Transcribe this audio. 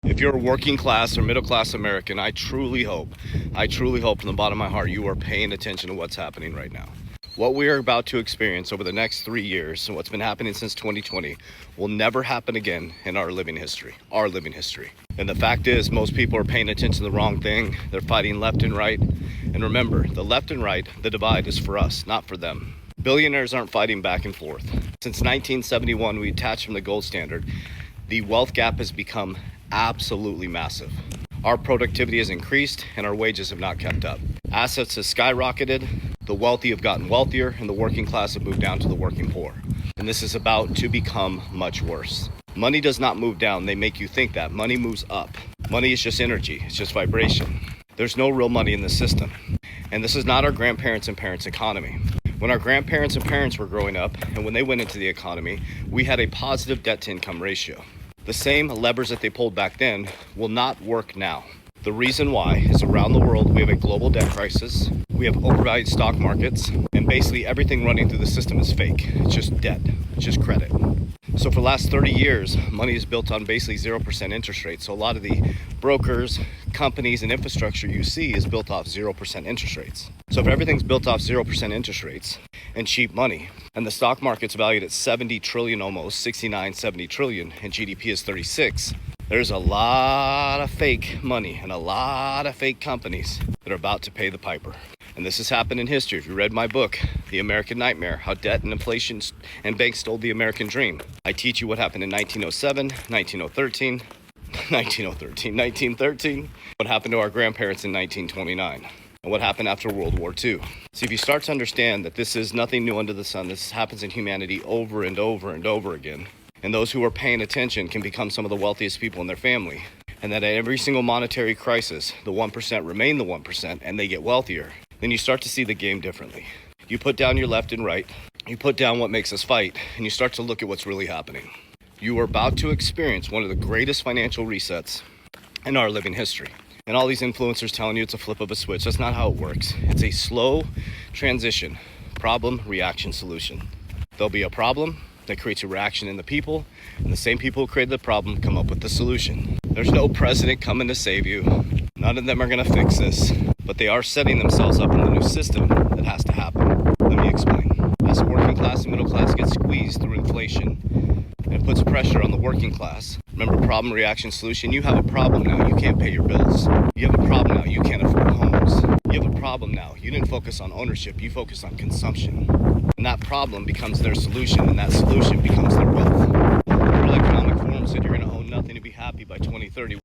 If you're a working class or middle class American, I truly hope from the bottom of my heart you are paying attention to what's happening right now. What we are about to experience over the next 3 years and what's been happening since 2020 will never happen again in our living history. And the fact is, most people are paying attention to the wrong thing. They're fighting left and right. And remember, the left and right, the divide is for us, not for them. Billionaires aren't fighting back and forth. Since 1971, we detached from the gold standard. The wealth gap has become absolutely massive. Our productivity has increased and our wages have not kept up. Assets have skyrocketed, the wealthy have gotten wealthier, and the working class have moved down to the working poor. And this is about to become much worse. Money does not move down. They make you think that. Money moves up. Money is just energy. It's just vibration. There's no real money in the system. And this is not our grandparents' and parents' economy. When our grandparents and parents were growing up and when they went into the economy, we had a positive debt-to-income ratio. The same levers that they pulled back then will not work now. The reason why is around the world we have a global debt crisis, we have overvalued stock markets, and basically everything running through the system is fake. It's just debt, it's just credit. So for the last 30 years, money is built on basically 0% interest rates. So a lot of the brokers, companies, and infrastructure you see is built off 0% interest rates. So if everything's built off 0% interest rates and cheap money, and the stock market's valued at 70 trillion, almost 69, 70 trillion, and GDP is 36, there's a lot of fake money and a lot of fake companies that are about to pay the piper. And this has happened in history. If you read my book, The American Nightmare, How Debt and Inflation and Banks Stole the American Dream, I teach you what happened in 1907, 1913, what happened to our grandparents in 1929, and what happened after World War II. See, if you start to understand that this is nothing new under the sun, this happens in humanity over and over and over again, and those who are paying attention can become some of the wealthiest people in their family, and that at every single monetary crisis, the 1% remain the 1% and they get wealthier, then you start to see the game differently. You put down your left and right, you put down what makes us fight, and you start to look at what's really happening. You are about to experience one of the greatest financial resets in our living history. And all these influencers telling you it's a flip of a switch. That's not how it works. It's a slow transition, problem, reaction, solution. There'll be a problem that creates a reaction in the people, and the same people who created the problem come up with the solution. There's no president coming to save you. None of them are going to fix this, but they are setting themselves up in the new system that has to happen. Let me explain. As the working class and middle class get squeezed through inflation, and it puts pressure on the working class. Remember, problem, reaction, solution. You have a problem now. You can't pay your bills. You have a problem now. You can't afford homes. You have a problem now. You didn't focus on ownership. You focus on consumption. And that problem becomes their solution, and that solution becomes their wealth. The World Economic Forum said you're going to own nothing to be happy by 2030.